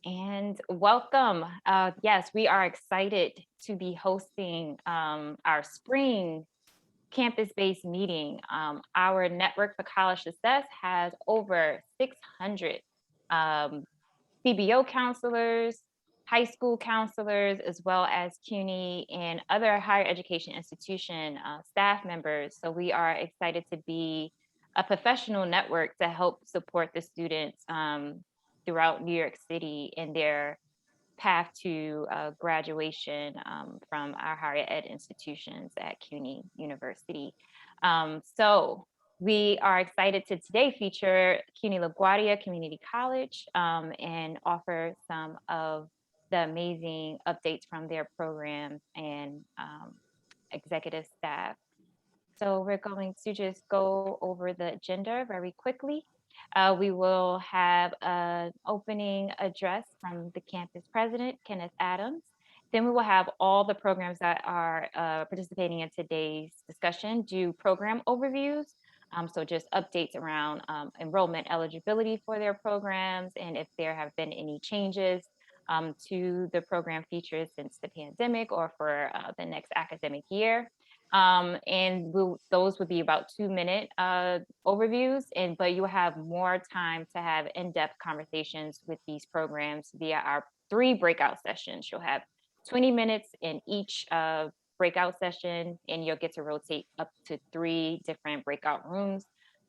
And welcome. Yes, we are excited to be hosting our spring campus-based meeting. Our Network for College Success has over 600 um, CBO counselors, high school counselors, as well as CUNY and other higher education institution staff members. So we are excited to be a professional network to help support the students throughout New York City in their path to graduation from our higher ed institutions at CUNY University. So we are excited to today feature CUNY LaGuardia Community College and offer some of the amazing updates from their programs and executive staff. So we're going to just go over the agenda very quickly. We will have an opening address from the campus president, Kenneth Adams. Then we will have all the programs that are participating in today's discussion do program overviews. So just updates around enrollment eligibility for their programs and if there have been any changes to the program features since the pandemic or for the next academic year. Those would be about 2-minute overviews, but you will have more time to have in-depth conversations with these programs via our 3 breakout sessions. You'll have 20 minutes in each breakout session, and you'll get to rotate up to 3 different breakout rooms.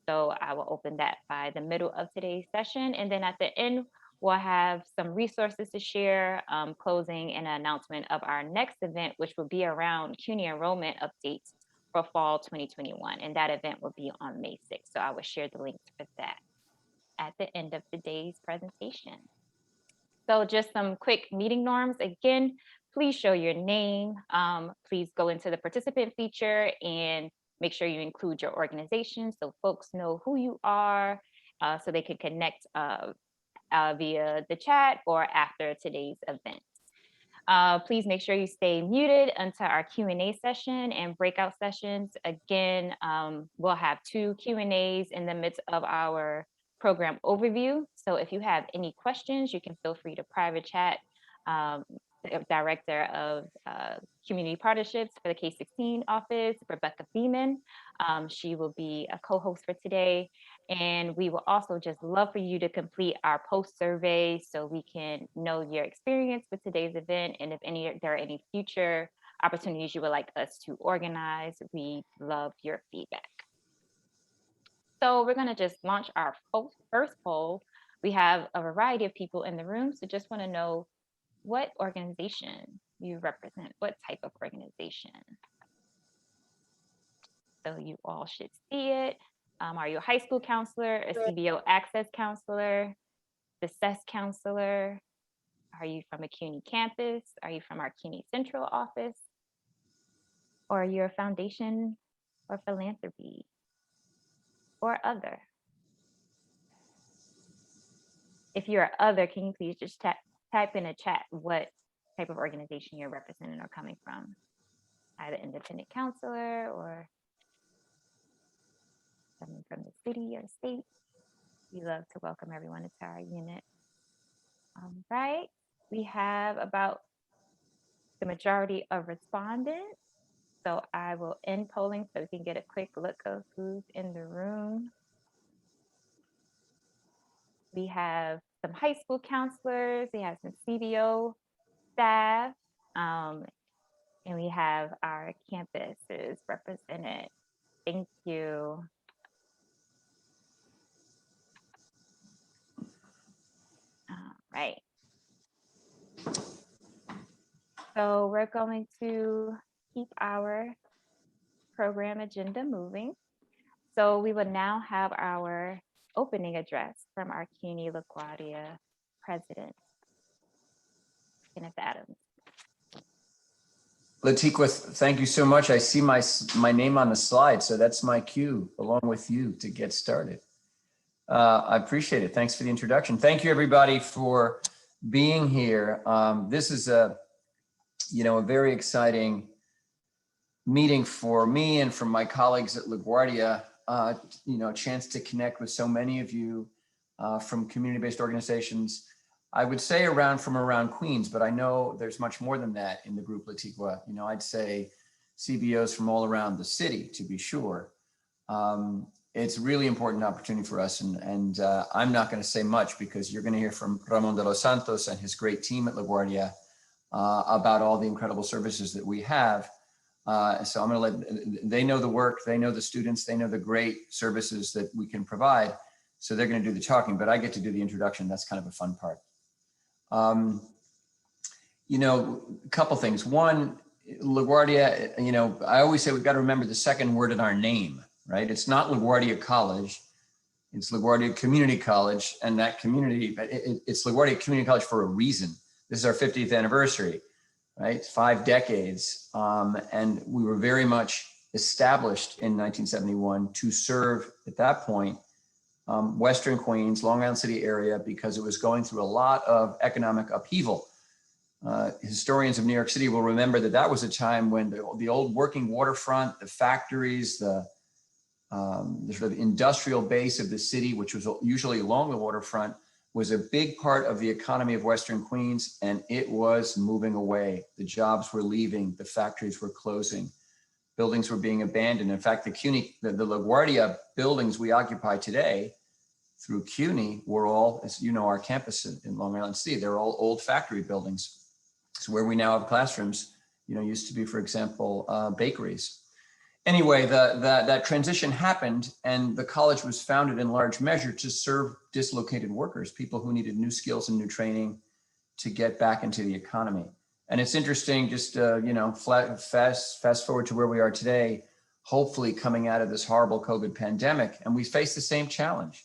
So I will open that by the middle of today's session, and then at the end, we'll have some resources to share, closing and an announcement of our next event, which will be around CUNY enrollment updates for fall 2021. And that event will be on May 6th. So I will share the links for that at the end of today's presentation. So just some quick meeting norms. Again, please show your name. Please go into the participant feature and make sure you include your organization so folks know who you are so they can connect via the chat or after today's event. Please make sure you stay muted until our Q&A session and breakout sessions. Again, we'll have 2 Q&As in the midst of our program overview. So if you have any questions, you can feel free to private chat the Director of Community Partnerships for the K-16 office, Rebecca Beeman. She will be a co-host for today. And we will also just love for you to complete our post survey so we can know your experience with today's event. And if there are any future opportunities you would like us to organize, we love your feedback. So we're going to just launch our first poll. We have a variety of people in the room, so just want to know what organization you represent, what type of organization. So you all should see it. Are you a high school counselor, a CBO access counselor, the CES counselor? Are you from a CUNY campus? Are you from our CUNY Central office? Or are you a foundation or philanthropy or other? If you're other, can you please just type in a chat what type of organization you're representing or coming from? Either independent counselor or someone from the city or state. We love to welcome everyone into our unit. All right, we have about the majority of respondents. So I will end polling so we can get a quick look of who's in the room. We have some high school counselors, we have some CBO staff, and we have our campuses represented. Thank you. All right. So we're going to keep our program agenda moving. So we will now have our opening address from our CUNY LaGuardia president, Kenneth Adams. Latiqua, thank you so much. I see my name on the slide, so that's my cue along with you to get started. I appreciate it. Thanks for the introduction. Thank you everybody for being here. This is a very exciting meeting for me and for my colleagues at LaGuardia. A chance to connect with so many of you from community-based organizations I would say from around Queens, but I know there's much more than that in the group Latiqua. You know, I'd say CBOs from all around the city, to be sure. It's a really important opportunity for us. And I'm not going to say much because you're going to hear from Ramon de los Santos and his great team at LaGuardia about all the incredible services that we have. So I'm going to they know the work, they know the students, they know the great services that we can provide. So they're going to do the talking, but I get to do the introduction. That's kind of a fun part. You know, a couple things. One, LaGuardia, you know, I always say we've got to remember the second word in our name, right? It's not LaGuardia College, it's LaGuardia Community College, and that community, it's LaGuardia Community College for a reason. This is our 50th anniversary, right? 5 decades, and we were very much established in 1971 to serve, at that point, Western Queens, Long Island City area, because it was going through a lot of economic upheaval. Historians of New York City will remember that that was a time when the old working waterfront, the factories, the sort of industrial base of the city, which was usually along the waterfront, was a big part of the economy of Western Queens, and it was moving away. The jobs were leaving, the factories were closing, buildings were being abandoned. In fact, the LaGuardia buildings we occupy today through CUNY were all, as you know, our campus in Long Island City, they're all old factory buildings. So where we now have classrooms, you know, used to be, for example, bakeries. Anyway, that transition happened, and the college was founded in large measure to serve dislocated workers, people who needed new skills and new training to get back into the economy. And it's interesting, just you know, fast forward to where we are today, hopefully coming out of this horrible COVID pandemic, and we face the same challenge.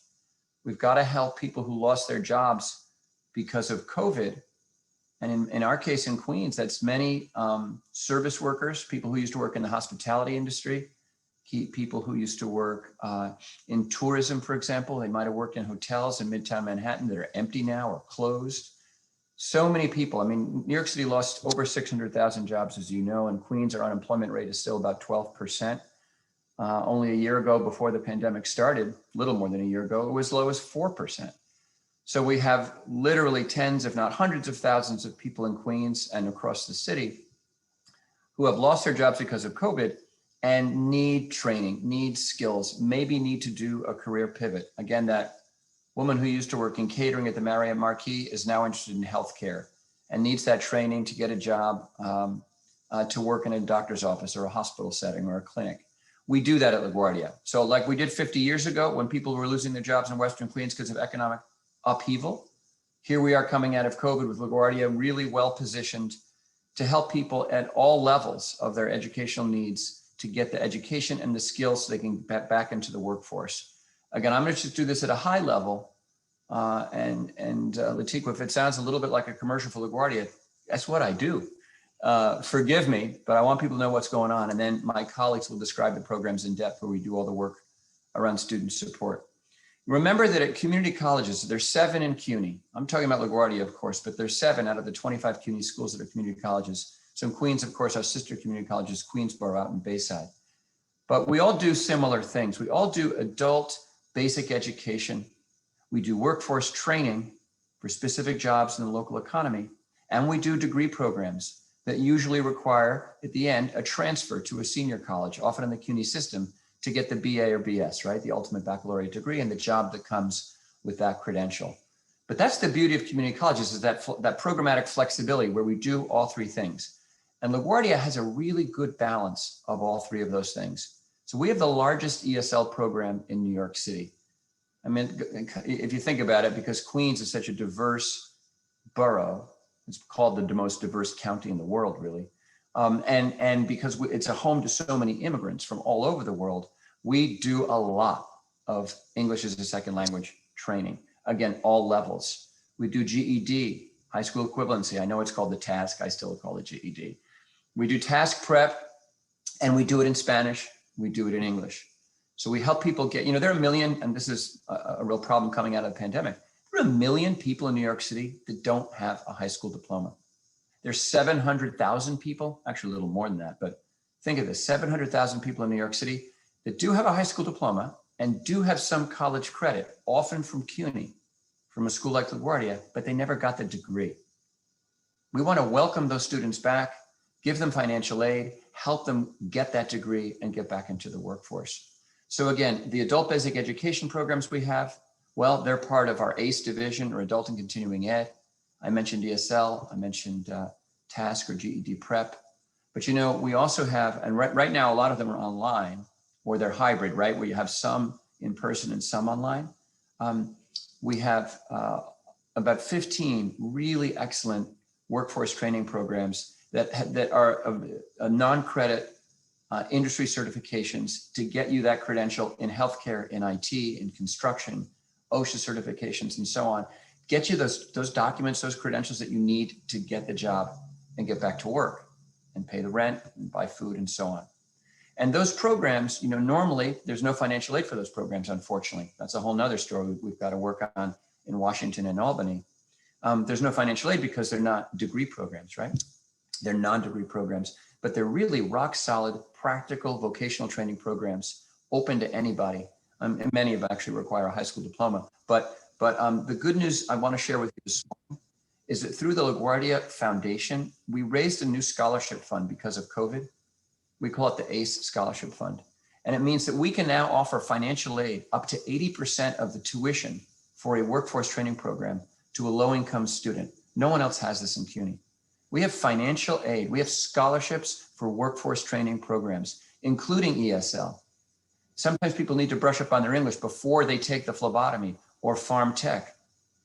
We've got to help people who lost their jobs because of COVID. And in our case in Queens, that's many service workers, people who used to work in the hospitality industry, people who used to work in tourism, for example. They might have worked in hotels in Midtown Manhattan that are empty now or closed. So many people. I mean, New York City lost over 600,000 jobs, as you know, and Queens, our unemployment rate is still about 12%. Only a year ago, before the pandemic started, a little more than a year ago, it was as low as 4%. So we have literally tens, if not hundreds of thousands of people in Queens and across the city who have lost their jobs because of COVID and need training, need skills, maybe need to do a career pivot. Again, that woman who used to work in catering at the Marriott Marquis is now interested in healthcare and needs that training to get a job to work in a doctor's office or a hospital setting or a clinic. We do that at LaGuardia. So like we did 50 years ago when people were losing their jobs in Western Queens because of economic upheaval, here we are coming out of COVID with LaGuardia really well positioned to help people at all levels of their educational needs to get the education and the skills so they can get back into the workforce. Again, I'm going to just do this at a high level. Latiqua, if it sounds a little bit like a commercial for LaGuardia, that's what I do. Forgive me, but I want people to know what's going on. And then my colleagues will describe the programs in depth where we do all the work around student support. Remember that at community colleges, there's 7 in CUNY. I'm talking about LaGuardia, of course, but there's 7 out of the 25 CUNY schools that are community colleges. So in Queens, of course, our sister community college is Queensboro out in Bayside. But we all do similar things. We all do adult basic education. We do workforce training for specific jobs in the local economy. And we do degree programs that usually require, at the end, a transfer to a senior college, often in the CUNY system, to get the BA or BS, right? The ultimate baccalaureate degree and the job that comes with that credential. But that's the beauty of community colleges, is that programmatic flexibility where we do all 3 things. And LaGuardia has a really good balance of all 3 of those things. So we have the largest ESL program in New York City. I mean, if you think about it, because Queens is such a diverse borough, it's called the most diverse county in the world, really. And because it's a home to so many immigrants from all over the world, we do a lot of English as a second language training. Again, all levels. We do GED, high school equivalency. I know it's called the TASC. I still call it GED. We do task prep, and we do it in Spanish. We do it in English. So we help people get, there are a million, and this is a real problem coming out of the pandemic. There are a million people in New York City that don't have a high school diploma. There's 700,000 people, actually a little more than that, but think of this, 700,000 people in New York City that do have a high school diploma and do have some college credit, often from CUNY, from a school like LaGuardia, but they never got the degree. We want to welcome those students back, give them financial aid, help them get that degree and get back into the workforce. So again, the adult basic education programs we have, well, they're part of our ACE division, or adult and continuing ed. I mentioned ESL, I mentioned TASK or GED prep. But we also have, and right now, a lot of them are online, or they're hybrid, right? Where you have some in person and some online. We have about 15 really excellent workforce training programs that are non-credit industry certifications to get you that credential in healthcare, in IT, in construction, OSHA certifications, and so on. Get you those documents, those credentials that you need to get the job and get back to work and pay the rent and buy food and so on. And those programs, normally there's no financial aid for those programs, unfortunately. That's a whole nother story we've got to work on in Washington and Albany. There's no financial aid because they're not degree programs, right? They're non-degree programs, but they're really rock solid, practical vocational training programs open to anybody. And many of them actually require a high school diploma. But the good news I want to share with you this morning is that through the LaGuardia Foundation, we raised a new scholarship fund because of COVID. We call it the ACE Scholarship Fund. And it means that we can now offer financial aid up to 80% of the tuition for a workforce training program to a low-income student. No one else has this in CUNY. We have financial aid. We have scholarships for workforce training programs, including ESL. Sometimes people need to brush up on their English before they take the phlebotomy or farm tech,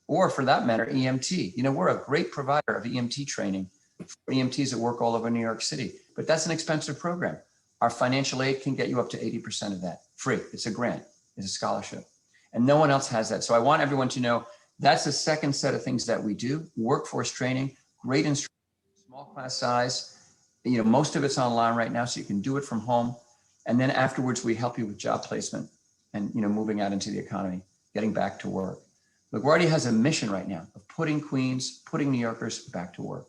or for that matter, EMT. We're a great provider of EMT training for EMTs that work all over New York City, but that's an expensive program. Our financial aid can get you up to 80% of that, free. It's a grant, it's a scholarship. And no one else has that. So I want everyone to know that's the second set of things that we do. Workforce training, great instruction, small class size. Most of it's online right now, so you can do it from home. And then afterwards, we help you with job placement and moving out into the economy, getting back to work. LaGuardia has a mission right now of putting Queens, putting New Yorkers back to work.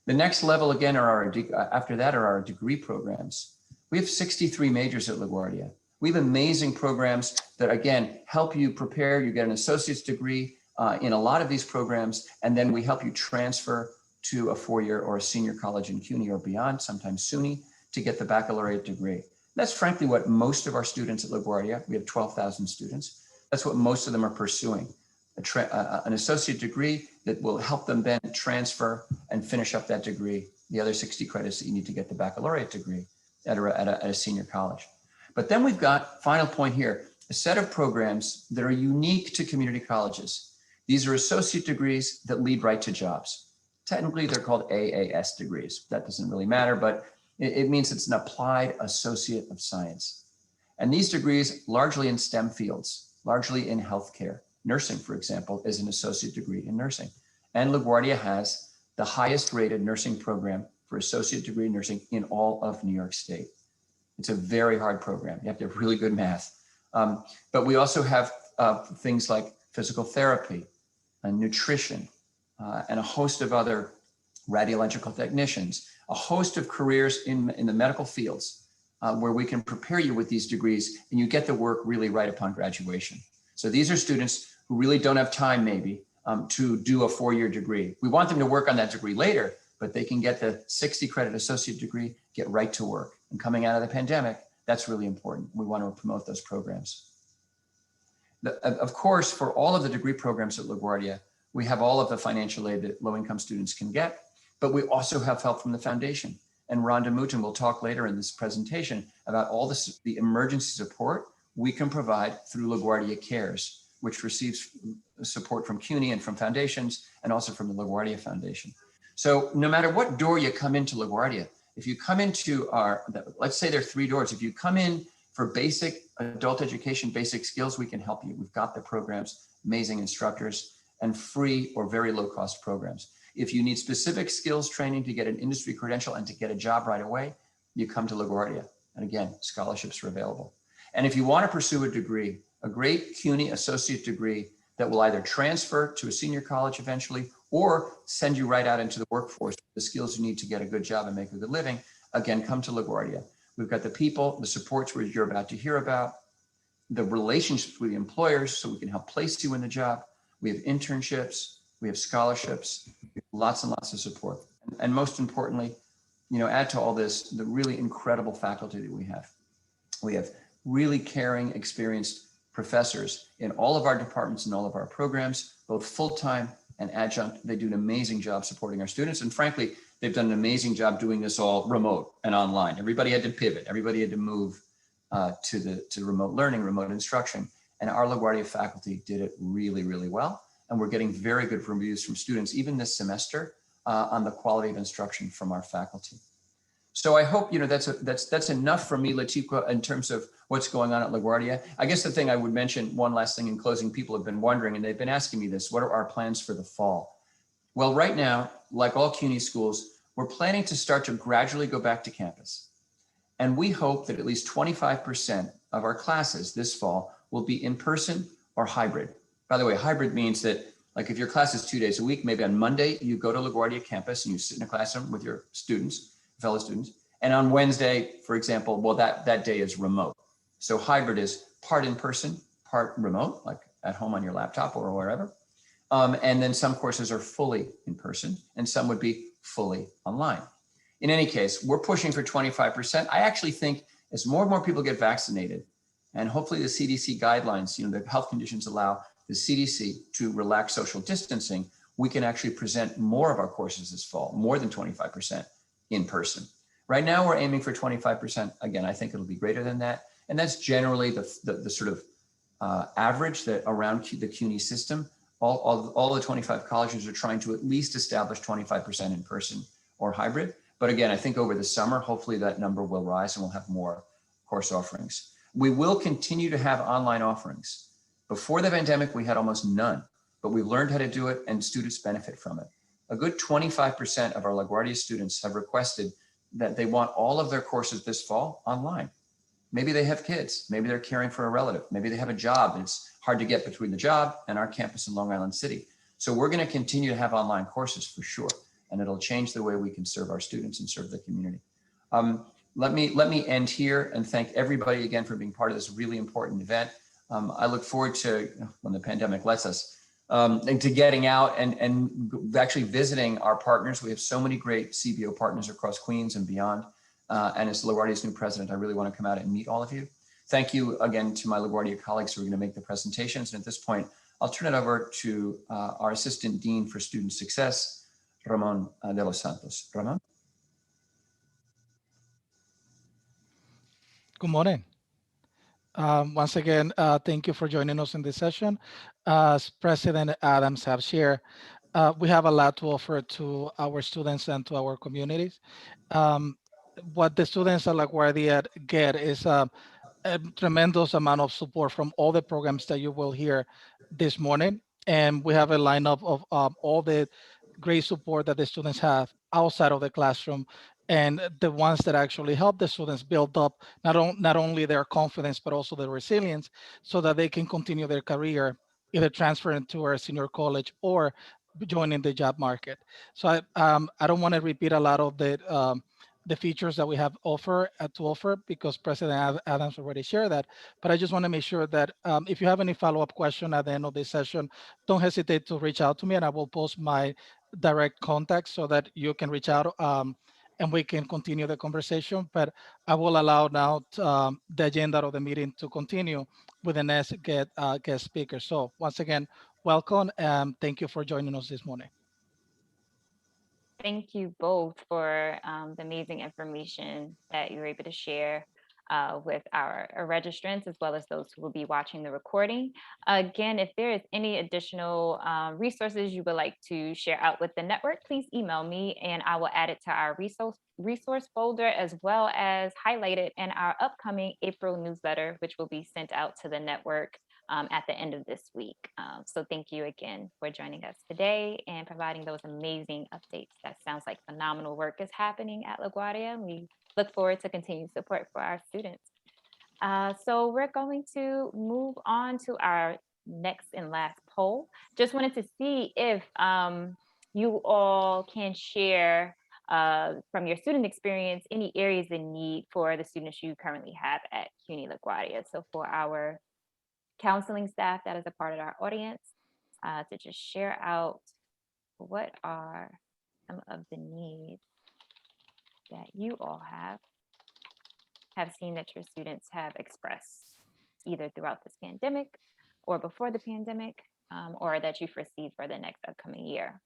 The next level, again, after that are our degree programs. We have 63 majors at LaGuardia. We have amazing programs that, again, help you prepare. You get an associate's degree in a lot of these programs, and then we help you transfer to a four-year or a senior college in CUNY or beyond, sometimes SUNY, to get the baccalaureate degree. That's frankly what most of our students at LaGuardia, we have 12,000 students, that's what most of them are pursuing, an associate degree that will help them then transfer and finish up that degree, the other 60 credits that you need to get the baccalaureate degree at a senior college. But then we've got, final point here, a set of programs that are unique to community colleges. These are associate degrees that lead right to jobs. Technically, they're called AAS degrees. That doesn't really matter, but it means it's an applied associate of science. And these degrees largely in STEM fields, largely in healthcare. Nursing, for example, is an associate degree in nursing. And LaGuardia has the highest rated nursing program for associate degree in nursing in all of New York State. It's a very hard program. You have to have really good math. But we also have things like physical therapy and nutrition and a host of other radiological technicians, a host of careers in the medical fields where we can prepare you with these degrees and you get the work really right upon graduation. So these are students who really don't have time maybe to do a four-year degree. We want them to work on that degree later, but they can get the 60 credit associate degree, get right to work. And coming out of the pandemic, that's really important. We want to promote those programs. Of course, for all of the degree programs at LaGuardia, we have all of the financial aid that low-income students can get, but we also have help from the foundation. And Rhonda Mouton will talk later in this presentation about all the emergency support we can provide through LaGuardia Cares, which receives support from CUNY and from foundations, and also from the LaGuardia Foundation. So no matter what door you come into LaGuardia, if you come into let's say there are 3 doors. If you come in for basic adult education, basic skills, we can help you. We've got the programs, amazing instructors, and free or very low cost programs. If you need specific skills training to get an industry credential and to get a job right away, you come to LaGuardia. And again, scholarships are available. And if you want to pursue a degree, a great CUNY associate degree that will either transfer to a senior college eventually or send you right out into the workforce, the skills you need to get a good job and make a good living, again, come to LaGuardia. We've got the people, the supports you're about to hear about, the relationships with the employers so we can help place you in the job, We have internships, we have scholarships, lots and lots of support. And most importantly, add to all this the really incredible faculty that we have. We have really caring, experienced professors in all of our departments and all of our programs, both full-time and adjunct. They do an amazing job supporting our students. And frankly, they've done an amazing job doing this all remote and online. Everybody had to pivot. Everybody had to move to remote learning, remote instruction. And our LaGuardia faculty did it really, really well. And we're getting very good reviews from students, even this semester, on the quality of instruction from our faculty. So I hope that's enough for me, Latifa, in terms of what's going on at LaGuardia. I guess the thing I would mention, one last thing in closing, people have been wondering, and they've been asking me this: what are our plans for the fall? Well, right now, like all CUNY schools, we're planning to start to gradually go back to campus. And we hope that at least 25% of our classes this fall will be in person or hybrid. By the way, hybrid means that, like, if your class is 2 days a week, maybe on Monday, you go to LaGuardia campus and you sit in a classroom with your students, fellow students. And on Wednesday, for example, well, that day is remote. So hybrid is part in person, part remote, like at home on your laptop or wherever. And then some courses are fully in person and some would be fully online. In any case, we're pushing for 25%. I actually think as more and more people get vaccinated, and hopefully the CDC guidelines, the health conditions allow the CDC to relax social distancing, we can actually present more of our courses this fall, more than 25% in person. Right now, we're aiming for 25%. Again, I think it'll be greater than that. And that's generally the sort of average that around the CUNY system. All the 25 colleges are trying to at least establish 25% in person or hybrid. But again, I think over the summer, hopefully that number will rise and we'll have more course offerings. We will continue to have online offerings. Before the pandemic, we had almost none, but we've learned how to do it and students benefit from it. A good 25% of our LaGuardia students have requested that they want all of their courses this fall online. Maybe they have kids, maybe they're caring for a relative, maybe they have a job and it's hard to get between the job and our campus in Long Island City. So we're going to continue to have online courses for sure, and it'll change the way we can serve our students and serve the community. Let me end here and thank everybody again for being part of this really important event. I look forward to, when the pandemic lets us, and to getting out and actually visiting our partners. We have so many great CBO partners across Queens and beyond. And as LaGuardia's new president, I really want to come out and meet all of you. Thank you again to my LaGuardia colleagues who are going to make the presentations. And at this point, I'll turn it over to our Assistant Dean for Student Success, Ramon de los Santos. Ramon? Good morning. Once again, thank you for joining us in this session. As President Adams have shared, we have a lot to offer to our students and to our communities. What the students at LaGuardia get is a tremendous amount of support from all the programs that you will hear this morning. And we have a lineup of all the great support that the students have outside of the classroom, and the ones that actually help the students build up not only their confidence, but also their resilience, so that they can continue their career, either transferring to our senior college or joining the job market. So I don't want to repeat a lot of the features that we have to offer, because President Adams already shared that. But I just want to make sure that if you have any follow-up question at the end of this session, don't hesitate to reach out to me, and I will post my direct contact so that you can reach out and we can continue the conversation. But I will allow now the agenda of the meeting to continue with the next guest speaker. So once again, welcome, and thank you for joining us this morning. Thank you both for the amazing information that you were able to share with our registrants, as well as those who will be watching the recording. Again, if there is any additional resources you would like to share out with the network, please email me and I will add it to our resource folder, as well as highlight it in our upcoming April newsletter, which will be sent out to the network at the end of this week. So thank you again for joining us today and providing those amazing updates. That sounds like phenomenal work is happening at LaGuardia. We look forward to continued support for our students. So we're going to move on to our next and last poll. Just wanted to see if you all can share from your student experience any areas in need for the students you currently have at CUNY LaGuardia. So for our counseling staff that is a part of our audience, to just share out what are some of the needs that you all have seen that your students have expressed either throughout this pandemic or before the pandemic, or that you foresee for the next upcoming year.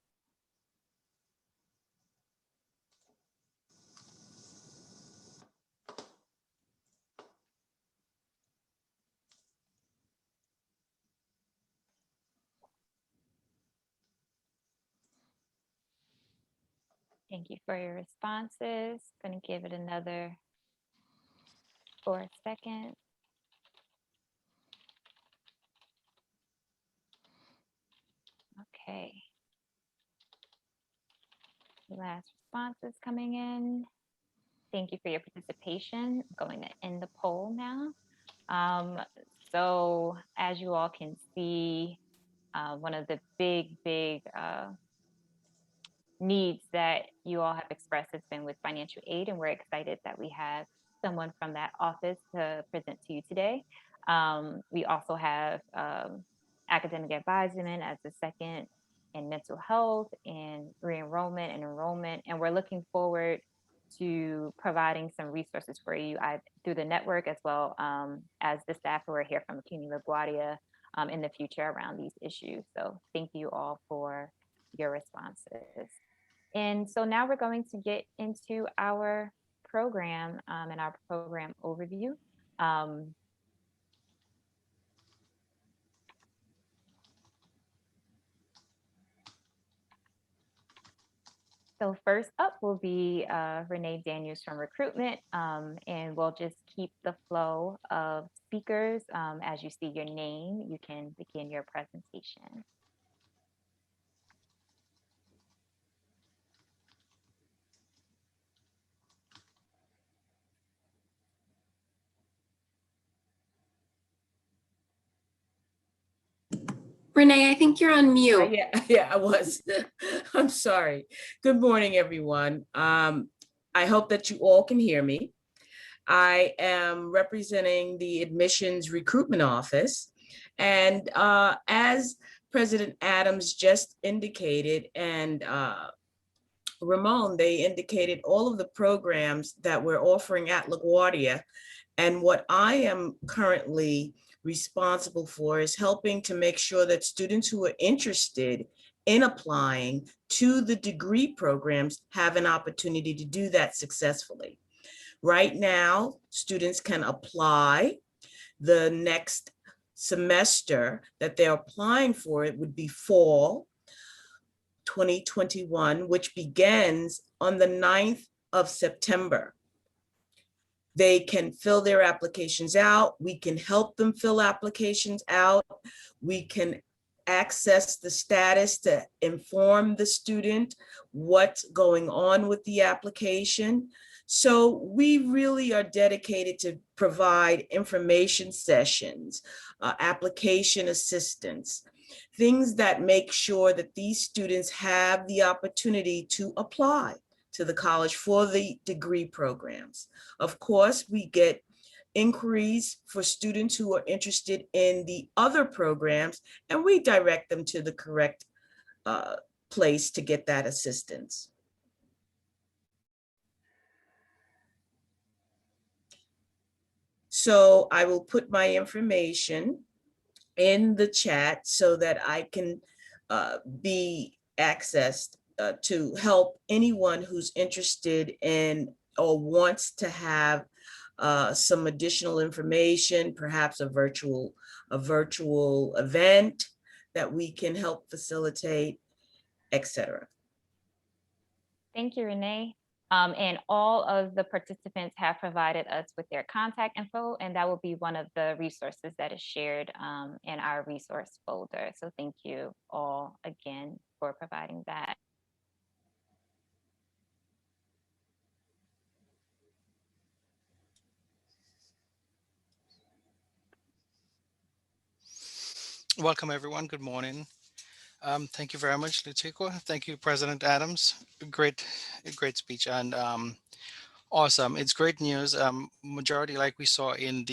Thank you for your responses. Going to give it another 4 seconds. Okay. Last responses coming in. Thank you for your participation. I'm going to end the poll now. So as you all can see, one of the big needs that you all have expressed has been with financial aid, and we're excited that we have someone from that office to present to you today. We also have academic advisement as the second, and mental health and re-enrollment and enrollment, and we're looking forward to providing some resources for you through the network, as well as the staff who are here from CUNY LaGuardia in the future around these issues. So thank you all for your responses. And so now we're going to get into our program and our program overview. So first up will be Renee Daniels from recruitment, and we'll just keep the flow of speakers. As you see your name, you can begin your presentation. Renee, I think you're on mute. Yeah, I was. I'm sorry. Good morning, everyone. I hope that you all can hear me. I am representing the Admissions Recruitment Office. And as President Adams just indicated, and Ramon, they indicated all of the programs that we're offering at LaGuardia. And what I am currently responsible for is helping to make sure that students who are interested in applying to the degree programs have an opportunity to do that successfully. Right now, students can apply. The next semester that they're applying for, it would be fall 2021, which begins on the 9th of September. They can fill their applications out. We can help them fill applications out. We can access the status to inform the student what's going on with the application. So we really are dedicated to provide information sessions, application assistance, things that make sure that these students have the opportunity to apply to the college for the degree programs. Of course, we get inquiries for students who are interested in the other programs, and we direct them to the correct place to get that assistance. So I will put my information in the chat so that I can be accessed to help anyone who's interested in or wants to have some additional information, perhaps a virtual event that we can help facilitate, etc. Thank you, Renee. And all of the participants have provided us with their contact info, and that will be one of the resources that is shared in our resource folder. So thank you all again for providing that. Welcome, everyone. Good morning. Thank you very much, Luchico. Thank you, President Adams. Great speech. And Awesome. It's great news. Majority, like we saw in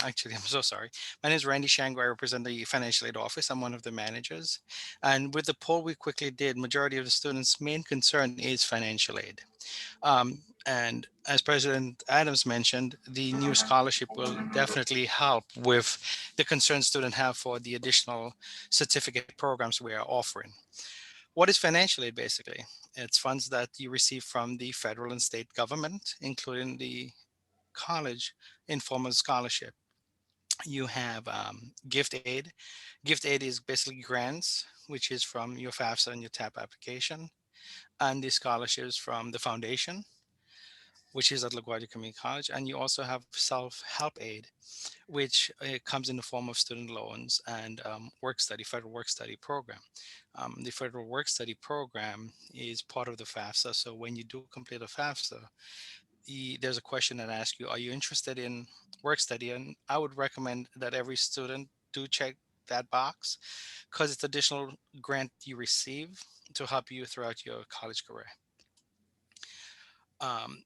actually, I'm so sorry. My name is Randy Shango. I represent the financial aid office. I'm one of the managers. And with the poll we quickly did, majority of the students' main concern is financial aid. And as President Adams mentioned, the new scholarship will definitely help with the concern students have for the additional certificate programs we are offering. What is financial aid basically? It's funds that you receive from the federal and state government, including the college informal scholarship. You have gift aid. Gift aid is basically grants, which is from your FAFSA and your TAP application, and the scholarships from the foundation, which is at LaGuardia Community College. And you also have self-help aid, which comes in the form of student loans and work study, federal work study program. The federal work study program is part of the FAFSA. So when you do complete a FAFSA, there's a question that asks you, are you interested in work study? And I would recommend that every student do check that box because it's additional grant you receive to help you throughout your college career. Um,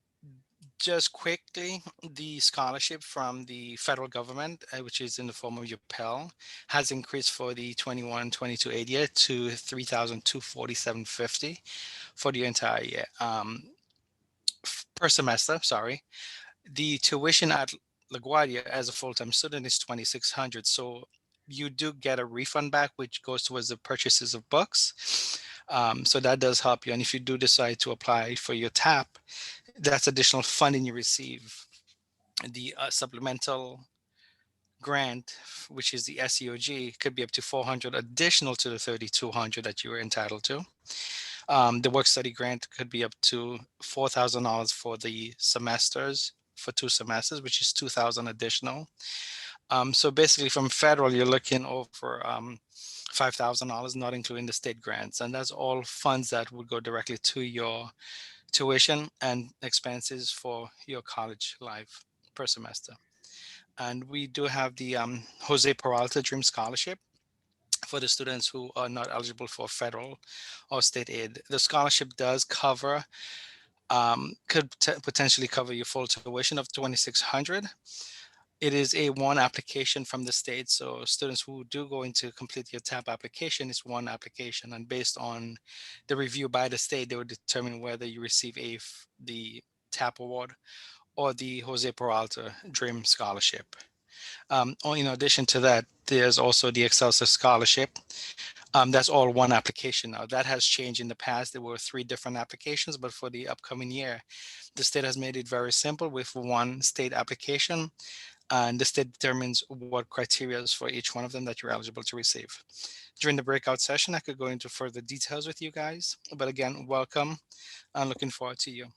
just quickly, the scholarship from the federal government, which is in the form of your Pell, has increased for the 21-22 aid year to $3,247.50 for the entire year, per semester. Sorry, the tuition at LaGuardia as a full-time student is $2,600. So you do get a refund back, which goes towards the purchases of books. So that does help you. And if you do decide to apply for your TAP, that's additional funding you receive. The supplemental grant, which is the SEOG, could be up to 400 additional to the 3,200 that you are entitled to. The work study grant could be up to $4,000 for the semesters for 2 semesters, which is 2,000 additional. So basically, from federal, you're looking over $5,000, not including the state grants, and that's all funds that would go directly to your tuition and expenses for your college life per semester. And we do have the Jose Peralta Dream Scholarship for the students who are not eligible for federal or state aid. The scholarship does cover, could potentially cover your full tuition of 2,600. It is a one application from the state. So students who do go into complete your TAP application is one application. And based on the review by the state, they would determine whether you receive the TAP award or the Jose Peralta Dream Scholarship. In addition to that, there's also the Excelsior Scholarship. That's all one application now. That has changed in the past. There were 3 different applications, but for the upcoming year, the state has made it very simple with one state application, and the state determines what criteria is for each one of them that you're eligible to receive. During the breakout session, I could go into further details with you guys, but again, welcome. I'm looking forward to you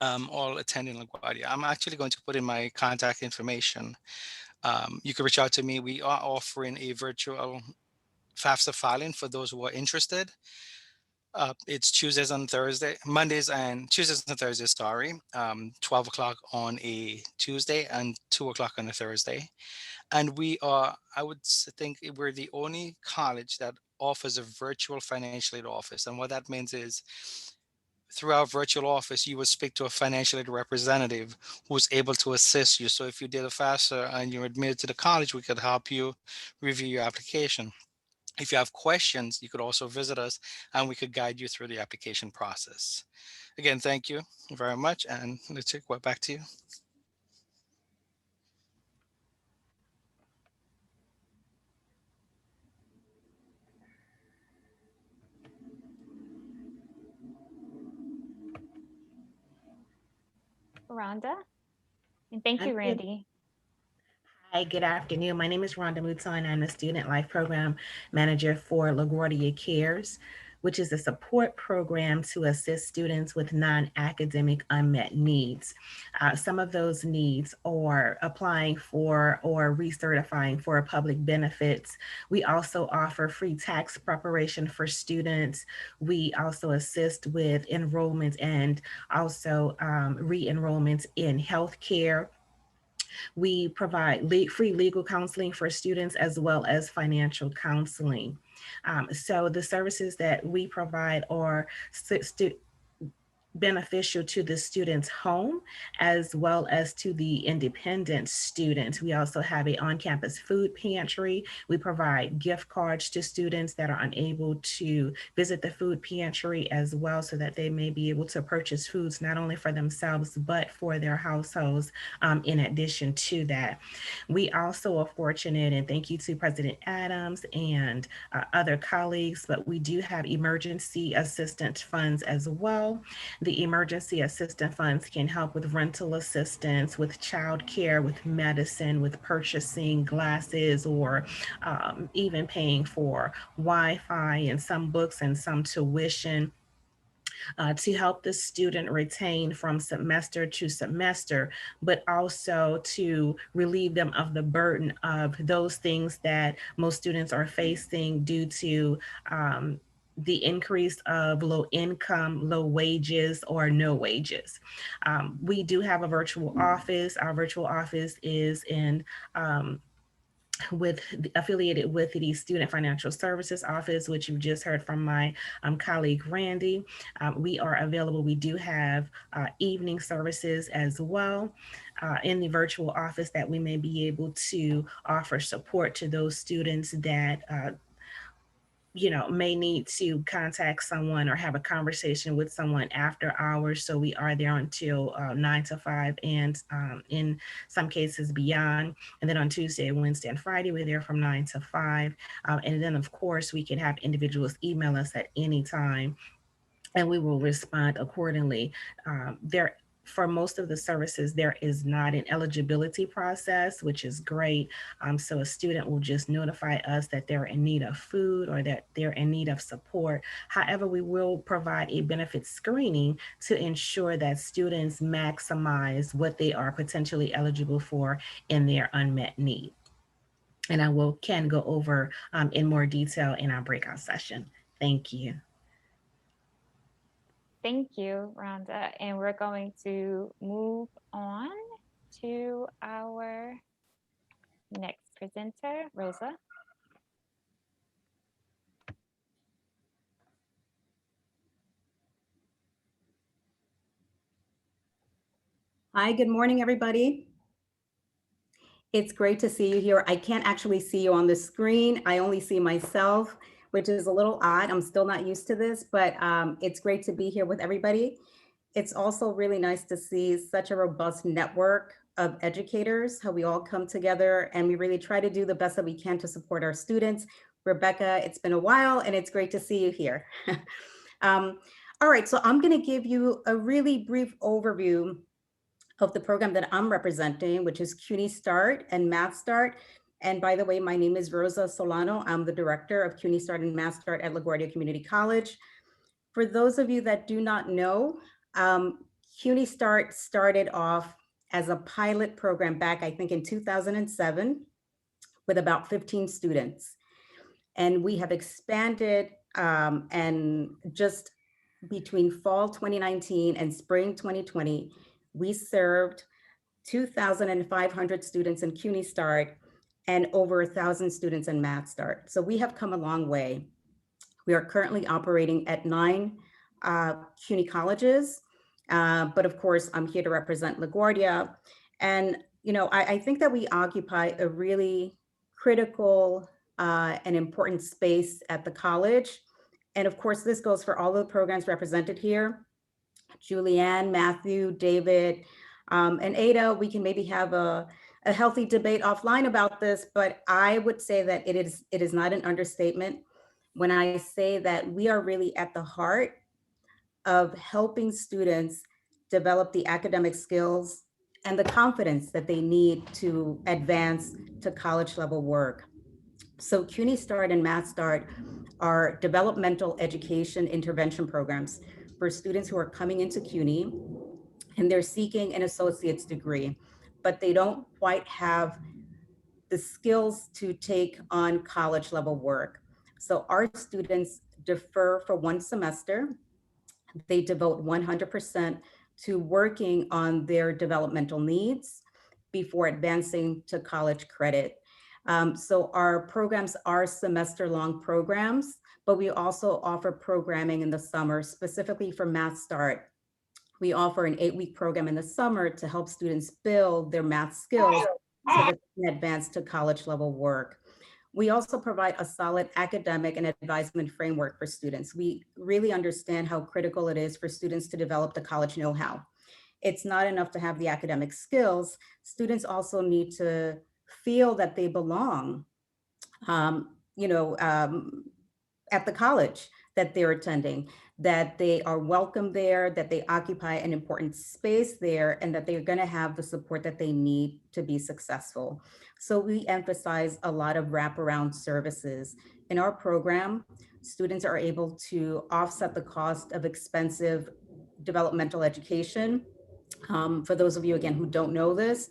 all attending LaGuardia. I'm actually going to put in my contact information. You can reach out to me. We are offering a virtual FAFSA filing for those who are interested. It's Tuesdays and Thursday, Mondays and Tuesdays and Thursdays, sorry, 12 o'clock on a Tuesday and 2 o'clock on a Thursday. And we are, I would think we're the only college that offers a virtual financial aid office. And what that means is through our virtual office, you would speak to a financial aid representative who's able to assist you. So if you did a FAFSA and you're admitted to the college, we could help you review your application. If you have questions, you could also visit us and we could guide you through the application process. Again, thank you very much. And let's take back to you. Rhonda? And thank you, Randy. Hi, good afternoon. My name is Rhonda Mouton. I'm the Student Life Program Manager for LaGuardia Cares, which is a support program to assist students with non-academic unmet needs. Some of those needs are applying for or recertifying for public benefits. We also offer free tax preparation for students. We also assist with enrollment and also re-enrollment in healthcare. We provide free legal counseling for students as well as financial counseling. So the services that we provide are beneficial to the student's home as well as to the independent students. We also have a on-campus food pantry. We provide gift cards to students that are unable to visit the food pantry as well, so that they may be able to purchase foods not only for themselves but for their households. In addition to that, we also are fortunate, and thank you to President Adams and other colleagues, but we do have emergency assistance funds as well. The emergency assistance funds can help with rental assistance, with childcare, with medicine, with purchasing glasses, or even paying for Wi-Fi and some books and some tuition. To help the student retain from semester to semester, but also to relieve them of the burden of those things that most students are facing due to the increase of low income, low wages, or no wages. We do have a virtual office. Our virtual office is in affiliated with the Student Financial Services Office, which you just heard from my colleague Randy. We are available. We do have evening services as well in the virtual office that we may be able to offer support to those students that may need to contact someone or have a conversation with someone after hours. So we are there until 9 to 5, and in some cases beyond. And then on Tuesday, Wednesday, and Friday, we're there from 9 to 5. And then, of course, we can have individuals email us at any time, and we will respond accordingly. For most of the services, there is not an eligibility process, which is great. So a student will just notify us that they're in need of food or that they're in need of support. However, we will provide a benefit screening to ensure that students maximize what they are potentially eligible for in their unmet need. And I can go over in more detail in our breakout session. Thank you. Thank you, Rhonda. And we're going to move on to our next presenter, Rosa. Hi, good morning, everybody. It's great to see you here. I can't actually see you on the screen. I only see myself, which is a little odd. I'm still not used to this, but it's great to be here with everybody. It's also really nice to see such a robust network of educators, how we all come together and we really try to do the best that we can to support our students. Rebecca, it's been a while and it's great to see you here. All right, so I'm going to give you a really brief overview of the program that I'm representing, which is CUNY Start and Math Start. And by the way, my name is Rosa Solano. I'm the director of CUNY Start and Math Start at LaGuardia Community College. For those of you that do not know, CUNY Start started off as a pilot program back, I think in 2007, with about 15 students. And we have expanded and just between fall 2019 and spring 2020, we served 2,500 students in CUNY Start and over 1,000 students in Math Start. So we have come a long way. We are currently operating at 9 CUNY colleges, but of course, I'm here to represent LaGuardia. And I think that we occupy a really critical and important space at the college. And of course, this goes for all the programs represented here. Julianne, Matthew, David, and Ada, we can maybe have a healthy debate offline about this, but I would say that it is not an understatement when I say that we are really at the heart of helping students develop the academic skills and the confidence that they need to advance to college level work. So CUNY Start and Math Start are developmental education intervention programs for students who are coming into CUNY and they're seeking an associate's degree, but they don't quite have the skills to take on college level work. So our students defer for 1 semester. They devote 100% to working on their developmental needs before advancing to college credit. So our programs are semester-long programs, but we also offer programming in the summer, specifically for Math Start. We offer an 8-week program in the summer to help students build their math skills so that they can advance to college level work. We also provide a solid academic and advisement framework for students. We really understand how critical it is for students to develop the college know-how. It's not enough to have the academic skills. Students also need to feel that they belong, at the college that they're attending, that they are welcome there, that they occupy an important space there, and that they're going to have the support that they need to be successful. So we emphasize a lot of wraparound services. In our program, students are able to offset the cost of expensive developmental education. For those of you, again, who don't know this,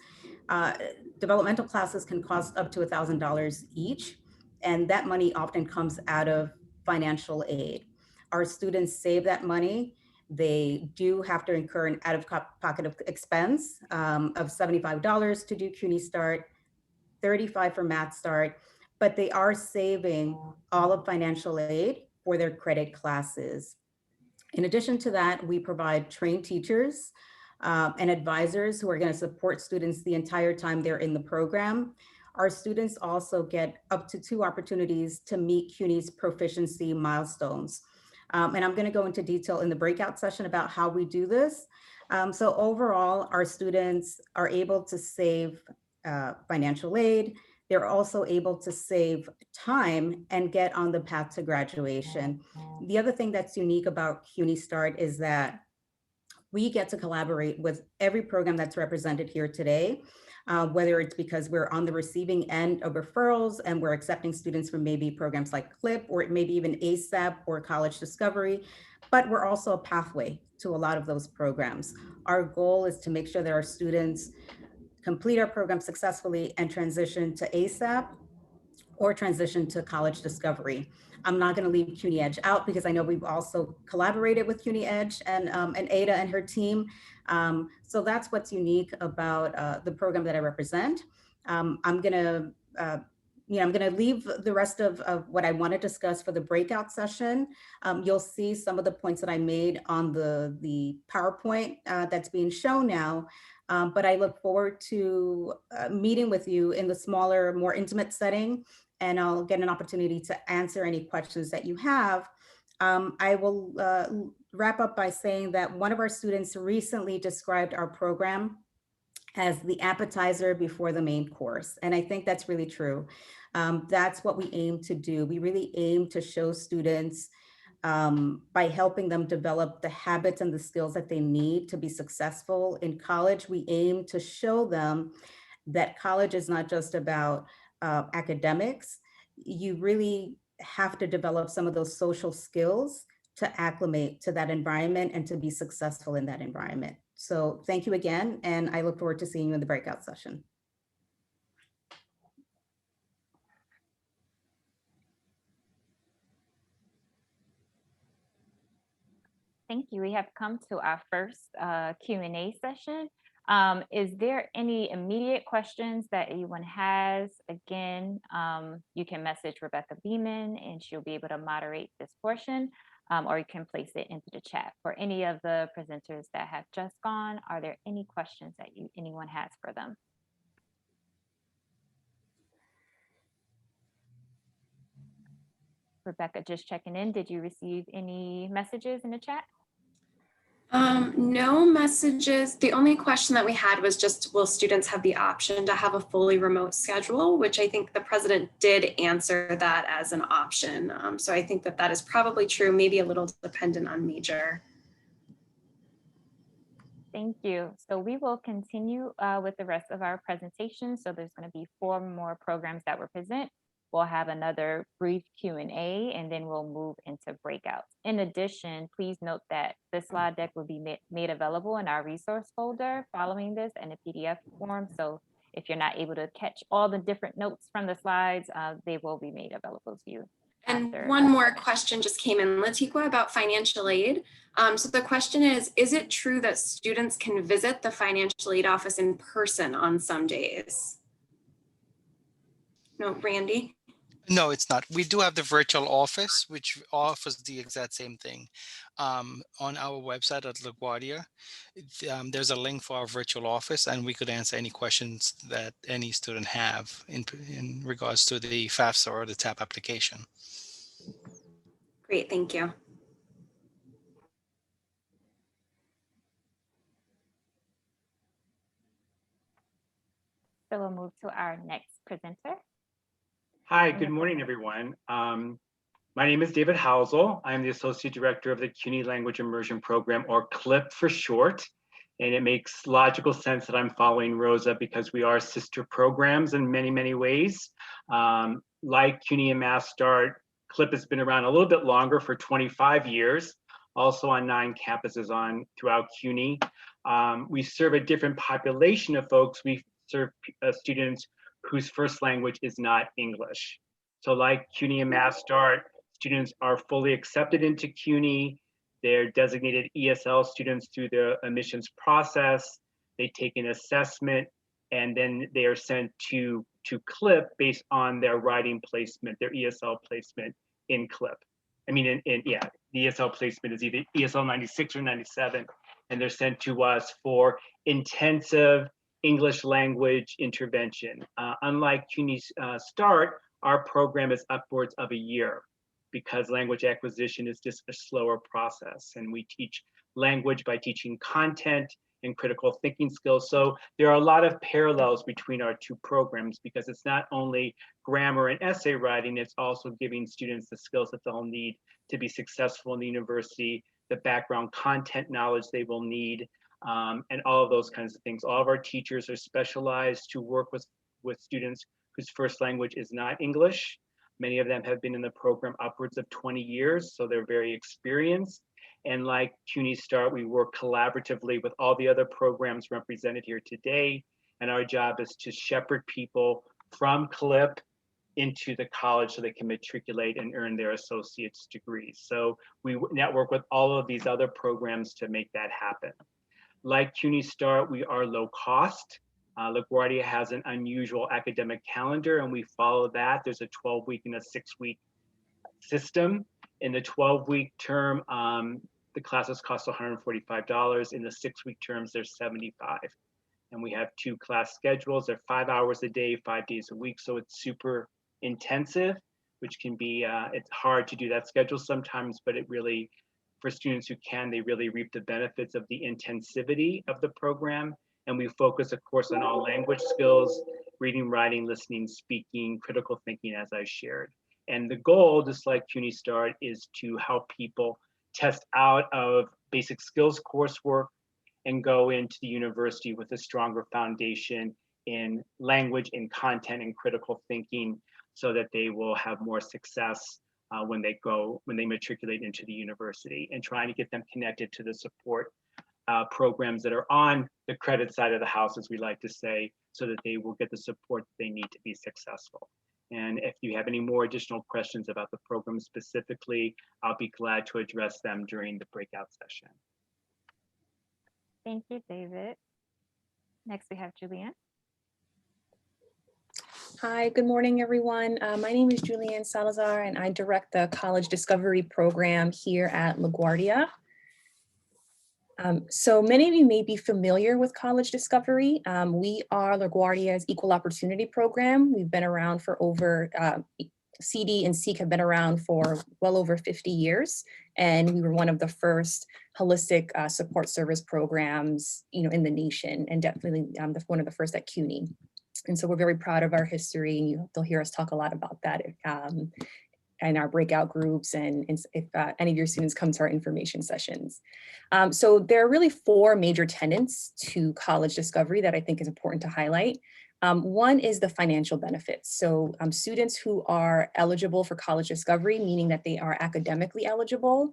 developmental classes can cost up to $1,000 each, and that money often comes out of financial aid. Our students save that money. They do have to incur an out-of-pocket expense of $75 to do CUNY Start, $35 for Math Start, but they are saving all of financial aid for their credit classes. In addition to that, we provide trained teachers and advisors who are going to support students the entire time they're in the program. Our students also get up to 2 opportunities to meet CUNY's proficiency milestones. And I'm going to go into detail in the breakout session about how we do this. So overall, our students are able to save financial aid. They're also able to save time and get on the path to graduation. The other thing that's unique about CUNY Start is that we get to collaborate with every program that's represented here today, whether it's because we're on the receiving end of referrals and we're accepting students from maybe programs like CLIP or maybe even ASAP or College Discovery, but we're also a pathway to a lot of those programs. Our goal is to make sure that our students complete our program successfully and transition to ASAP or transition to College Discovery. I'm not going to leave CUNY Edge out because I know we've also collaborated with CUNY Edge and Ada and her team. So that's what's unique about the program that I represent. I'm going to leave the rest of what I want to discuss for the breakout session. You'll see some of the points that I made on the PowerPoint that's being shown now. But I look forward to meeting with you in the smaller, more intimate setting, and I'll get an opportunity to answer any questions that you have. I will wrap up by saying that one of our students recently described our program as the appetizer before the main course. And I think that's really true. That's what we aim to do. We really aim to show students by helping them develop the habits and the skills that they need to be successful in college. We aim to show them that college is not just about academics. You really have to develop some of those social skills to acclimate to that environment and to be successful in that environment. So thank you again, and I look forward to seeing you in the breakout session. Thank you. We have come to our first Q&A session. Is there any immediate questions that anyone has? Again, you can message Rebecca Beeman and she'll be able to moderate this portion, or you can place it into the chat. For any of the presenters that have just gone, are there any questions that anyone has for them? Rebecca, just checking in. Did you receive any messages in the chat? No messages. The only question that we had was just, will students have the option to have a fully remote schedule, which I think the president did answer that as an option. So I think that that is probably true, maybe a little dependent on major. Thank you. So we will continue with the rest of our presentation. So there's going to be 4 more programs that we'll present. We'll have another brief Q&A, and then we'll move into breakouts. In addition, please note that the slide deck will be made available in our resource folder following this in a PDF form. So if you're not able to catch all the different notes from the slides, they will be made available to you. And one more question just came in, Latiqua, about financial aid. So the question is it true that students can visit the financial aid office in person on some days? No, Randy? No, it's not. We do have the virtual office, which offers the exact same thing. On our website at LaGuardia, there's a link for our virtual office, and we could answer any questions that any student have in regards to the FAFSA or the TAP application. Great, thank you. So we'll move to our next presenter. Hi, good morning, everyone. My name is David Housel. I'm the Associate Director of the CUNY Language Immersion Program, or CLIP for short. And it makes logical sense that I'm following Rosa because we are sister programs in many, many ways. Like CUNY and MassStart, CLIP has been around a little bit longer, for 25 years, also on 9 campuses throughout CUNY. We serve a different population of folks. We serve students whose first language is not English. So like CUNY and MassStart, students are fully accepted into CUNY. They're designated ESL students through the admissions process. They take an assessment, and then they are sent to CLIP based on their writing placement, their ESL placement in CLIP. I mean, the ESL placement is either ESL 96 or 97, and they're sent to us for intensive English language intervention. Unlike CUNY's START, our program is upwards of a year because language acquisition is just a slower process. And we teach language by teaching content and critical thinking skills. So there are a lot of parallels between our two programs because it's not only grammar and essay writing, it's also giving students the skills that they'll need to be successful in the university, the background content knowledge they will need, and all of those kinds of things. All of our teachers are specialized to work with students whose first language is not English. Many of them have been in the program upwards of 20 years, so they're very experienced. And like CUNY START, we work collaboratively with all the other programs represented here today. And our job is to shepherd people from CLIP into the college so they can matriculate and earn their associate's degrees. So we network with all of these other programs to make that happen. Like CUNY START, we are low cost. LaGuardia has an unusual academic calendar, and we follow that. There's a 12-week and a 6-week system. In the 12-week term, the classes cost $145. In the 6-week terms, they're $75. And we have 2 class schedules. They're 5 hours a day, 5 days a week. So it's super intensive, which can be, it's hard to do that schedule sometimes, but it really, for students who can, they really reap the benefits of the intensivity of the program. And we focus, of course, on all language skills, reading, writing, listening, speaking, critical thinking, as I shared. And the goal, just like CUNY START, is to help people test out of basic skills coursework and go into the university with a stronger foundation in language, in content, and critical thinking, so that they will have more success when they matriculate into the university, and trying to get them connected to the support programs that are on the credit side of the house, as we like to say, so that they will get the support they need to be successful. And if you have any more additional questions about the program specifically, I'll be glad to address them during the breakout session. Thank you, David. Next, we have Julianne. Hi, good morning, everyone. My name is Julianne Salazar, and I direct the College Discovery Program here at LaGuardia. So many of you may be familiar with College Discovery. We are LaGuardia's Equal Opportunity Program. We've been around for over, CD and SEEK have been around for well over 50 years. And we were one of the first holistic support service programs, in the nation, and definitely one of the first at CUNY. And so we're very proud of our history, and you'll hear us talk a lot about that in our breakout groups, and if any of your students come to our information sessions. So there are really 4 major tenets to College Discovery that I think is important to highlight. One is the financial benefits. So students who are eligible for College Discovery, meaning that they are academically eligible,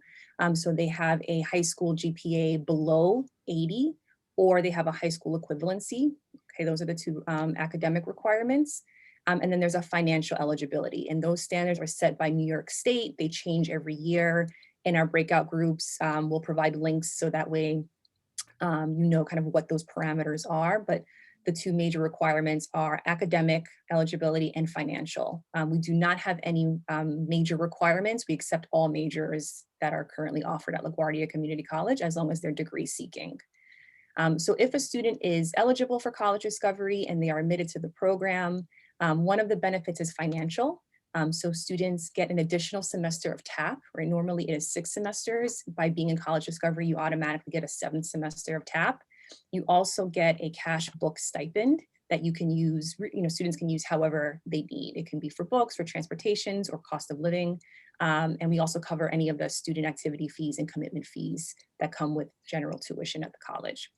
so they have a high school GPA below 80, or they have a high school equivalency. Okay, those are the 2 academic requirements. And then there's a financial eligibility, and those standards are set by New York State. They change every year. In our breakout groups, we'll provide links so that way kind of what those parameters are. But the two major requirements are academic eligibility and financial. We do not have any major requirements. We accept all majors that are currently offered at LaGuardia Community College as long as they're degree seeking. So if a student is eligible for college discovery and they are admitted to the program, one of the benefits is financial. So students get an additional semester of TAP, right? Normally it is 6 semesters. By being in college discovery, you automatically get a 7th semester of TAP. You also get a cash book stipend that you can use, students can use however they need. It can be for books, for transportations, or cost of living. And we also cover any of the student activity fees and commitment fees that come with general tuition at the college.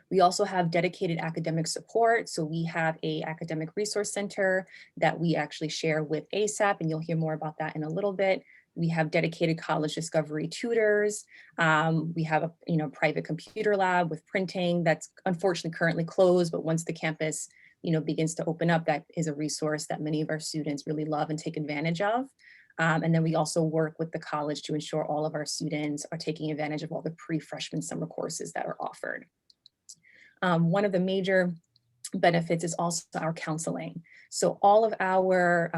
We also have dedicated academic support. So we have a academic resource center that we actually share with ASAP, and you'll hear more about that in a little bit. We have dedicated college discovery tutors. We have a private computer lab with printing that's unfortunately currently closed, but once the campus begins to open up, that is a resource that many of our students really love and take advantage of. And then we also work with the college to ensure all of our students are taking advantage of all the pre-freshman summer courses that are offered. One of the major benefits is also our counseling. So all of our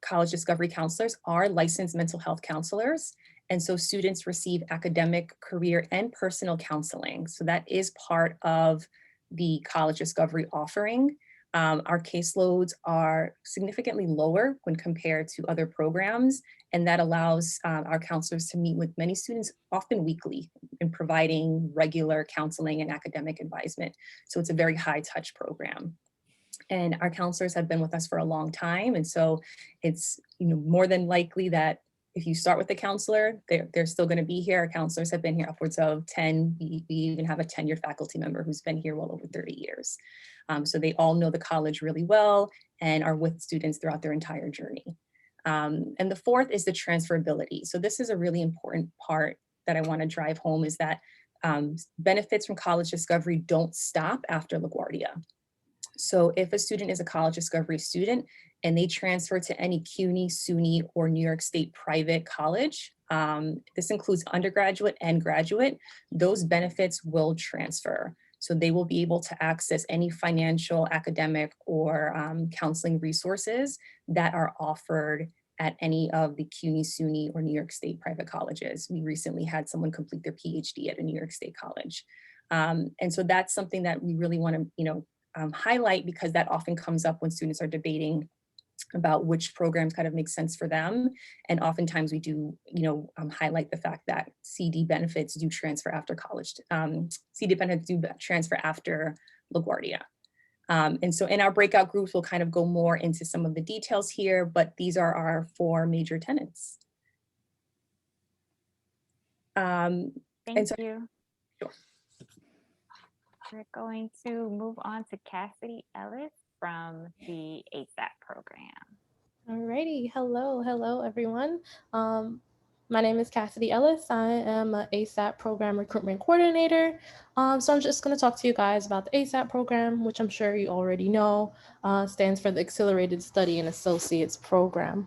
college discovery counselors are licensed mental health counselors. And so students receive academic, career, and personal counseling. So that is part of the college discovery offering. Our caseloads are significantly lower when compared to other programs, and that allows our counselors to meet with many students, often weekly, in providing regular counseling and academic advisement. So it's a very high touch program. And our counselors have been with us for a long time. And so it's more than likely that if you start with a counselor, they're still going to be here. Our counselors have been here upwards of 10. We even have a tenured faculty member who's been here well over 30 years. So they all know the college really well and are with students throughout their entire journey. And the fourth is the transferability. So this is a really important part that I want to drive home, is that benefits from college discovery don't stop after LaGuardia. So if a student is a college discovery student and they transfer to any CUNY, SUNY, or New York State private college, this includes undergraduate and graduate, those benefits will transfer. So they will be able to access any financial, academic, or counseling resources that are offered at any of the CUNY, SUNY, or New York State private colleges. We recently had someone complete their PhD at a New York State college. And so that's something that we really want to, highlight, because that often comes up when students are debating about which programs kind of make sense for them. And oftentimes we do, highlight the fact that CD benefits do transfer after college. CD benefits do transfer after LaGuardia. And so in our breakout groups, we'll kind of go more into some of the details here, but these are our 4 major tenets. Thank you. Sure. We're going to move on to Cassidy Ellis from the ASAP program. Alrighty, hello everyone. My name is Cassidy Ellis. I am an ASAP program recruitment coordinator. So I'm just going to talk to you guys about the ASAP program, which I'm sure you already know, stands for the Accelerated Study and Associates Program.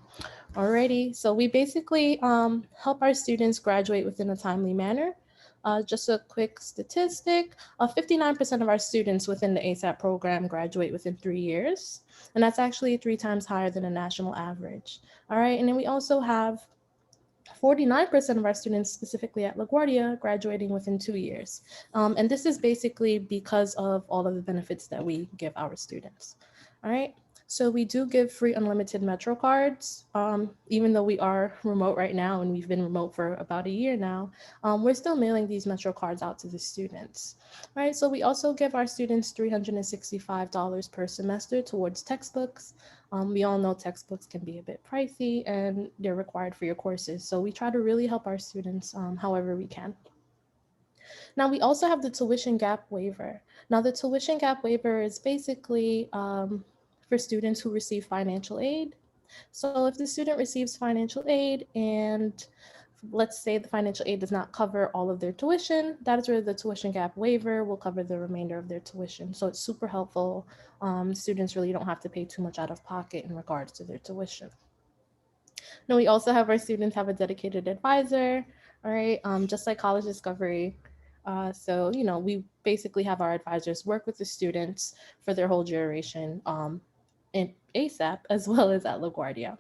Alrighty, so we basically help our students graduate within a timely manner. Just a quick statistic, 59% of our students within the ASAP program graduate within 3 years. And that's actually 3 times higher than a national average. All right, and then we also have 49% of our students, specifically at LaGuardia, graduating within 2 years. And this is basically because of all of the benefits that we give our students. All right. So we do give free unlimited Metro cards, even though we are remote right now and we've been remote for about a year now, we're still mailing these Metro cards out to the students. All right, so we also give our students $365 per semester towards textbooks. We all know textbooks can be a bit pricey and they're required for your courses. So we try to really help our students however we can. Now, we also have the tuition gap waiver. Now, the tuition gap waiver is basically for students who receive financial aid. So if the student receives financial aid and let's say the financial aid does not cover all of their tuition, that is where the tuition gap waiver will cover the remainder of their tuition. So it's super helpful. Students really don't have to pay too much out of pocket in regards to their tuition. Now, we also have our students have a dedicated advisor, all right? Just like college discovery, So, we basically have our advisors work with the students for their whole duration in ASAP as well as at LaGuardia.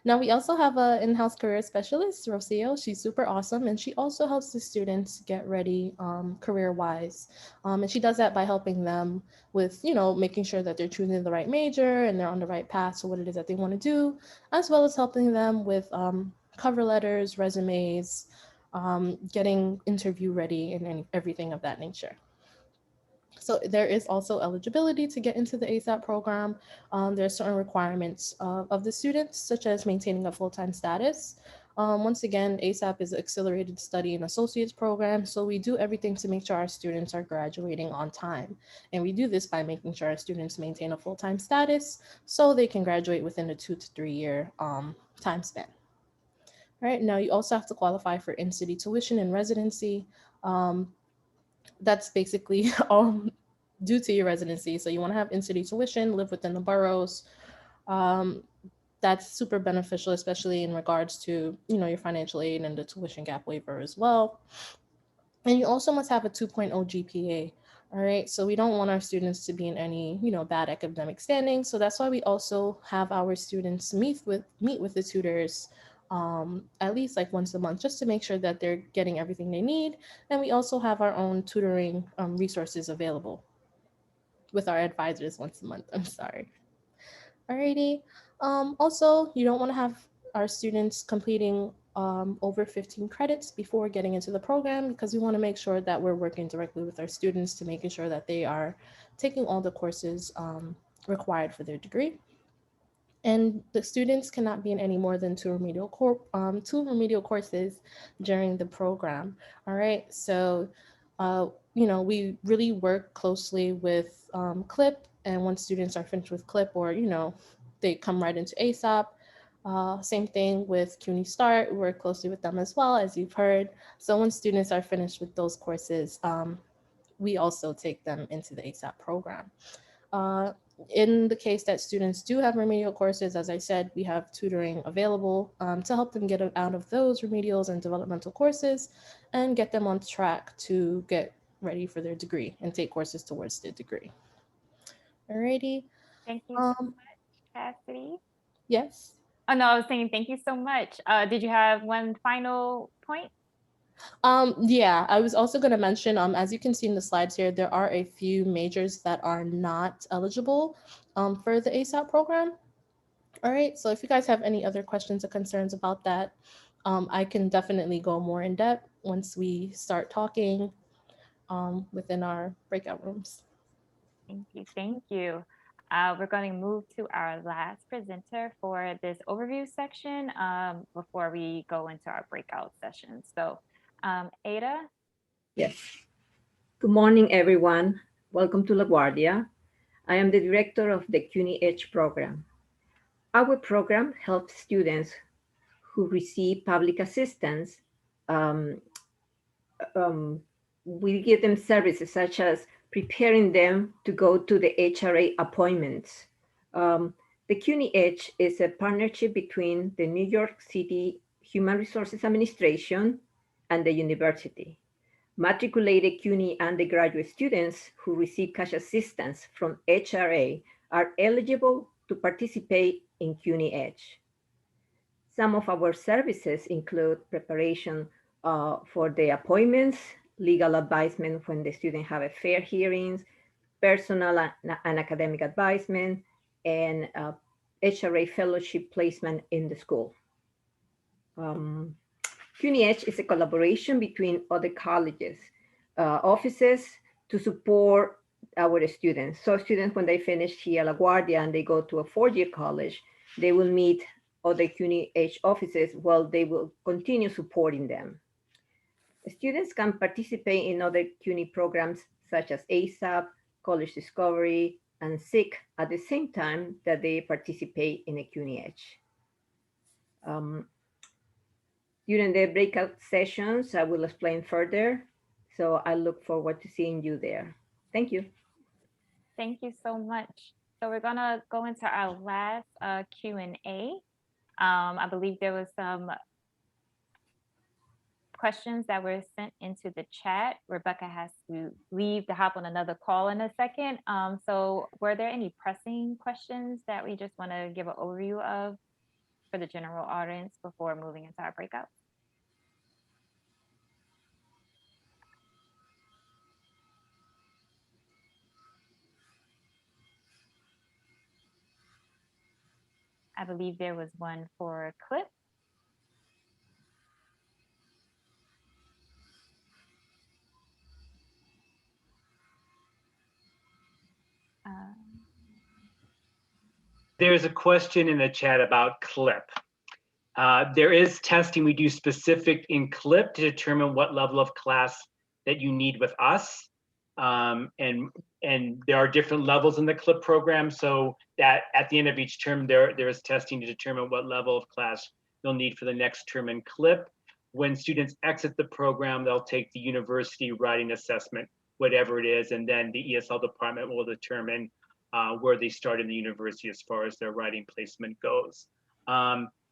Now, we also have an in-house career specialist, Rocio. She's super awesome, and she also helps the students get ready career-wise. And she does that by helping them with, making sure that they're choosing the right major and they're on the right path to what it is that they want to do, as well as helping them with cover letters, resumes, getting interview ready, and everything of that nature. So there is also eligibility to get into the ASAP program. There are certain requirements of the students, such as maintaining a full-time status. Once again, ASAP is an accelerated study and associates program, so we do everything to make sure our students are graduating on time. And we do this by making sure our students maintain a full-time status so they can graduate within a 2 to 3 year time span. All right, now you also have to qualify for in-city tuition and residency. That's basically due to your residency. So you want to have in-city tuition, live within the boroughs. That's super beneficial, especially in regards to, your financial aid and the tuition gap waiver as well. And you also must have a 2.0 GPA. All right. So we don't want our students to be in any, bad academic standing. So that's why we also have our students meet with the tutors at least like once a month, just to make sure that they're getting everything they need. And we also have our own tutoring resources available with our advisors once a month. I'm sorry. Alrighty. Also, you don't want to have our students completing over 15 credits before getting into the program, because we want to make sure that we're working directly with our students to making sure that they are taking all the courses required for their degree. And the students cannot be in any more than two remedial courses during the program. All right. So, we really work closely with CLIP, and once students are finished with CLIP, or they come right into ASAP. Same thing with CUNY Start. We work closely with them as well, as you've heard. So when students are finished with those courses, we also take them into the ASAP program. In the case that students do have remedial courses, as I said, we have tutoring available to help them get out of those remedials and developmental courses and get them on track to get ready for their degree and take courses towards their degree. Alrighty. Thank you so much, Cassidy. Yes. Oh no, I was saying thank you so much. Did you have one final point? Yeah, I was also going to mention, as you can see in the slides here, there are a few majors that are not eligible for the ASAP program. All right, so if you guys have any other questions or concerns about that, I can definitely go more in depth once we start talking within our breakout rooms. Thank you. Thank you. We're going to move to our last presenter for this overview section before we go into our breakout sessions. So, Ada? Yes. Good morning, everyone. Welcome to LaGuardia. I am the director of the CUNY Edge program. Our program helps students who receive public assistance. We give them services such as preparing them to go to the HRA appointments. The CUNY Edge is a partnership between the New York City Human Resources Administration and the university. Matriculated CUNY undergraduate students who receive cash assistance from HRA are eligible to participate in CUNY Edge. Some of our services include preparation for the appointments, legal advisement when the student have a fair hearings, personal and academic advisement, and HRA fellowship placement in the school. CUNY Edge is a collaboration between other colleges, offices to support our students. So students, when they finish here at LaGuardia and they go to a four-year college, they will meet other CUNY Edge offices while they will continue supporting them. Students can participate in other CUNY programs such as ASAP, College Discovery, and SIC at the same time that they participate in a CUNY Edge. During the breakout sessions, I will explain further. So I look forward to seeing you there. Thank you. Thank you so much. So we're gonna go into our last Q&A. I believe there was some questions that were sent into the chat. Rebecca has to leave to hop on another call in a second. So were there any pressing questions that we just want to give an overview of for the general audience before moving into our breakout? I believe there was one for Clip. There's a question in the chat about CLIP. There is testing we do specific in CLIP to determine what level of class that you need with us. And there are different levels in the CLIP program, so that at the end of each term, there is testing to determine what level of class you'll need for the next term in CLIP. When students exit the program, they'll take the university writing assessment, whatever it is, and then the ESL department will determine where they start in the university as far as their writing placement goes.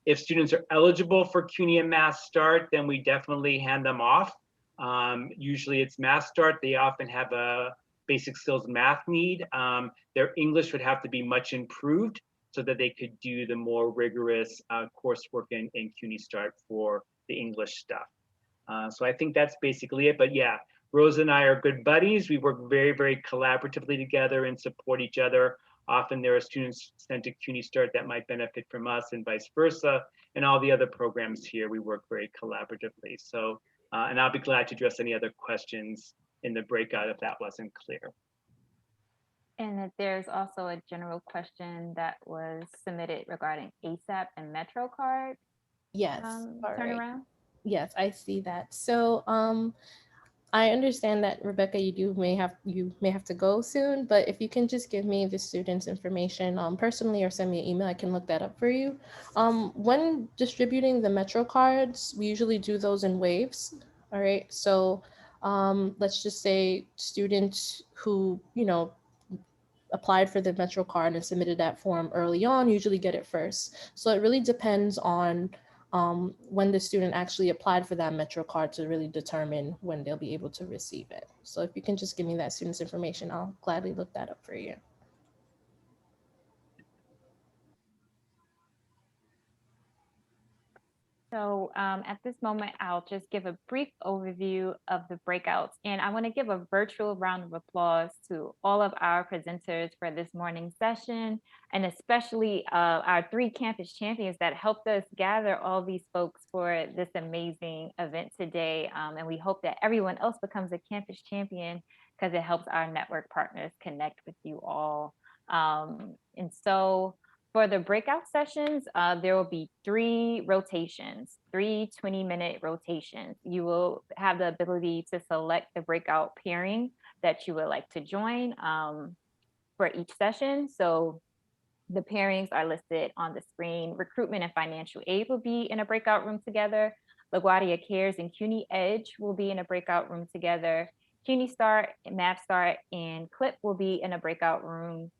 If students are eligible for CUNY and Mass Start, then we definitely hand them off. Usually it's Mass Start. They often have a basic skills math need. Their English would have to be much improved so that they could do the more rigorous coursework in CUNY Start for the English stuff. So I think that's basically it. But yeah, Rose and I are good buddies. We work very, very collaboratively together and support each other. Often there are students sent to CUNY Start that might benefit from us and vice versa. And all the other programs here, we work very collaboratively. So, and I'll be glad to address any other questions in the breakout if that wasn't clear. And there's also a general question that was submitted regarding ASAP and MetroCard. Yes. All right. Turnaround. Yes, I see that. So I understand that Rebecca, you may have to go soon, but if you can just give me the students' information personally or send me an email, I can look that up for you. When distributing the Metro cards, we usually do those in waves. All right. So let's just say students who, applied for the Metro card and submitted that form early on usually get it first. So it really depends on when the student actually applied for that Metro card to really determine when they'll be able to receive it. So if you can just give me that student's information, I'll gladly look that up for you. So at this moment, I'll just give a brief overview of the breakouts. And I want to give a virtual round of applause to all of our presenters for this morning's session, and especially our 3 campus champions that helped us gather all these folks for this amazing event today. And we hope that everyone else becomes a campus champion because it helps our network partners connect with you all. And so for the breakout sessions, there will be 3 rotations, 3 20-minute rotations. You will have the ability to select the breakout pairing that you would like to join for each session. So the pairings are listed on the screen. Recruitment and financial aid will be in a breakout room together. LaGuardia Cares and CUNY Edge will be in a breakout room together. CUNY Start, Math Start, and CLIP will be in a breakout room